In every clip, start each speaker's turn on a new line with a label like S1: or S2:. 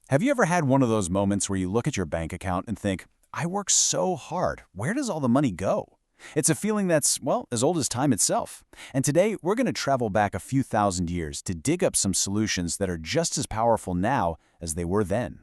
S1: Have you ever had one of those moments where you look at your bank account and think, I work so hard, where does all the money go? It's a feeling that's, well, as old as time itself. And today, we're going to travel back a few thousand years to dig up some solutions that are just as powerful now as they were then.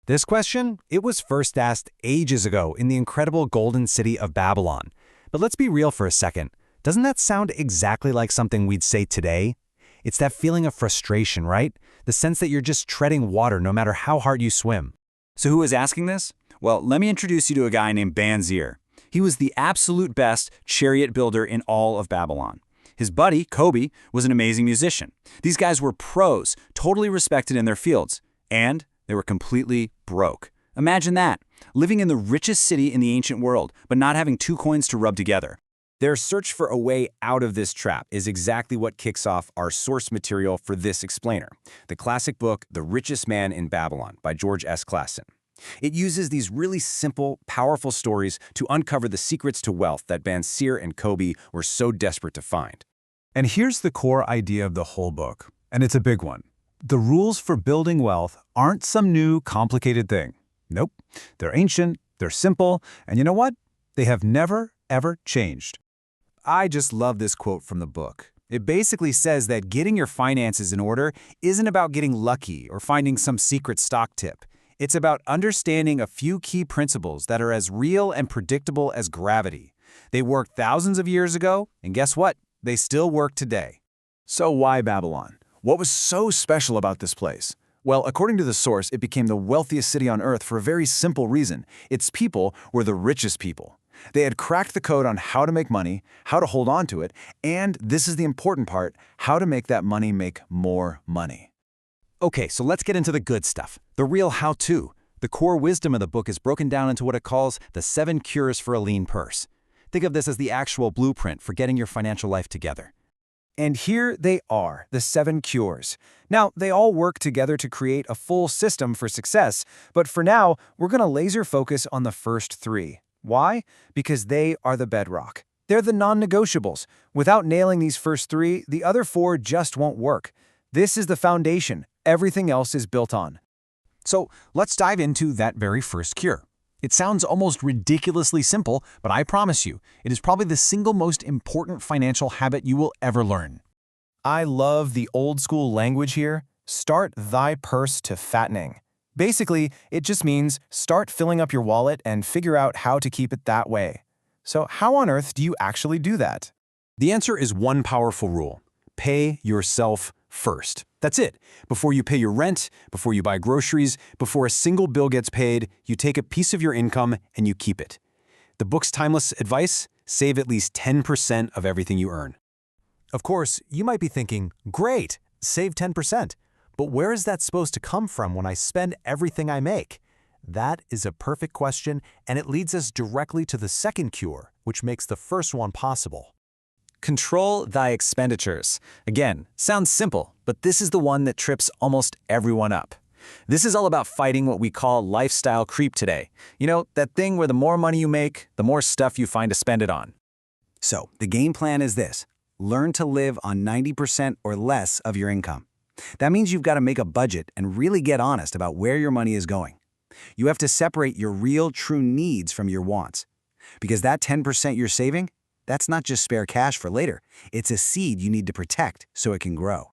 S2: This question, it was first asked ages ago in the incredible golden city of Babylon. But let's be real for a second. Doesn't that sound exactly like something we'd say today? It's that feeling of frustration, right? The sense that you're just treading water no matter how hard you swim.
S1: So who is asking this? Well, let me introduce you to a guy named Banzir. He was the absolute best chariot builder in all of Babylon. His buddy, Kobe, was an amazing musician. These guys were pros, totally respected in their fields, and they were completely broke. Imagine that, living in the richest city in the ancient world, but not having two coins to rub together.
S2: Their search for a way out of this trap is exactly what kicks off our source material for this explainer, the classic book The Richest Man in Babylon by George S. Clason. It uses these really simple, powerful stories to uncover the secrets to wealth that Banzir and Kobe were so desperate to find.
S3: And here's the core idea of the whole book, and it's a big one. The rules for building wealth aren't some new, complicated thing. Nope. They're ancient, they're simple, and you know what? They have never, ever changed.
S2: I just love this quote from the book. It basically says that getting your finances in order isn't about getting lucky or finding some secret stock tip. It's about understanding a few key principles that are as real and predictable as gravity. They worked thousands of years ago, and guess what? They still work today.
S3: So why Babylon? What was so special about this place? Well, according to the source, it became the wealthiest city on earth for a very simple reason. Its people were the richest people. They had cracked the code on how to make money, how to hold on to it, and this is the important part, how to make that money make more money.
S2: Okay, so let's get into the good stuff, the real how-to. The core wisdom of the book is broken down into what it calls the 7 cures for a lean purse. Think of this as the actual blueprint for getting your financial life together. And here they are, the 7 cures. Now, they all work together to create a full system for success, but for now, we're going to laser focus on the first 3. Why? Because they are the bedrock. They're the non-negotiables. Without nailing these first 3, the other 4 just won't work. This is the foundation. Everything else is built on.
S1: So let's dive into that very first cure. It sounds almost ridiculously simple, but I promise you, it is probably the single most important financial habit you will ever learn.
S4: I love the old school language here. Start thy purse to fattening. Basically, it just means start filling up your wallet and figure out how to keep it that way. So how on earth do you actually do that?
S2: The answer is one powerful rule. Pay yourself first. That's it. Before you pay your rent, before you buy groceries, before a single bill gets paid, you take a piece of your income and you keep it. The book's timeless advice: save at least 10% of everything you earn. Of course, you might be thinking, great, save 10%. But where is that supposed to come from when I spend everything I make? That is a perfect question, and it leads us directly to the second cure, which makes the first one possible.
S1: Control thy expenditures. Again, sounds simple, but this is the one that trips almost everyone up. This is all about fighting what we call lifestyle creep today. You know, that thing where the more money you make, the more stuff you find to spend it on. So, the game plan is this: learn to live on 90% or less of your income. That means you've got to make a budget and really get honest about where your money is going. You have to separate your real, true needs from your wants. Because that 10% you're saving, that's not just spare cash for later. It's a seed you need to protect so it can grow.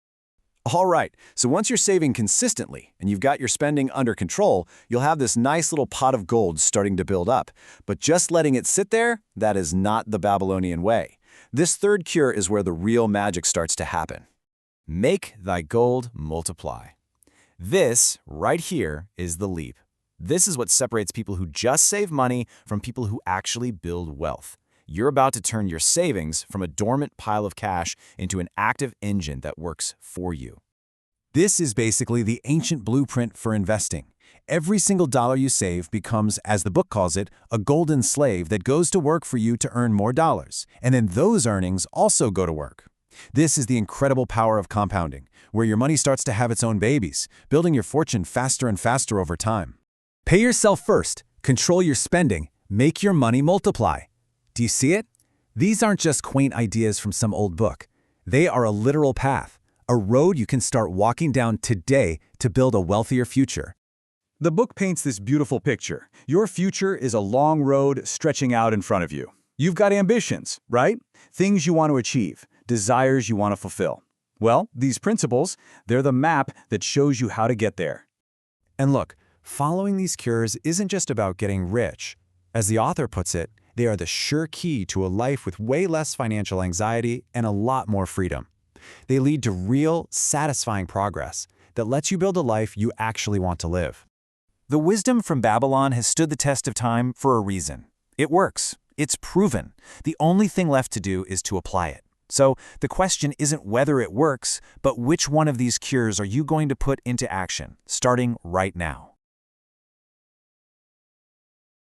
S3: All right, so once you're saving consistently and you've got your spending under control, you'll have this nice little pot of gold starting to build up. But just letting it sit there, that is not the Babylonian way. This third cure is where the real magic starts to happen. Make thy gold multiply. This, right here, is the leap. This is what separates people who just save money from people who actually build wealth. You're about to turn your savings from a dormant pile of cash into an active engine that works for you. This is basically the ancient blueprint for investing. Every single dollar you save becomes, as the book calls it, a golden slave that goes to work for you to earn more dollars. And then those earnings also go to work. This is the incredible power of compounding, where your money starts to have its own babies, building your fortune faster and faster over time. Pay yourself first, control your spending, make your money multiply. Do you see it? These aren't just quaint ideas from some old book. They are a literal path, a road you can start walking down today to build a wealthier future. The book paints this beautiful picture. Your future is a long road stretching out in front of you. You've got ambitions, right? Things you want to achieve, desires you want to fulfill. Well, these principles, they're the map that shows you how to get there.
S2: And look, following these cures isn't just about getting rich. As the author puts it, they are the sure key to a life with way less financial anxiety and a lot more freedom. They lead to real, satisfying progress that lets you build a life you actually want to live. The wisdom from Babylon has stood the test of time for a reason. It works. It's proven. The only thing left to do is to apply it. So the question isn't whether it works, but which one of these cures are you going to put into action, starting right now?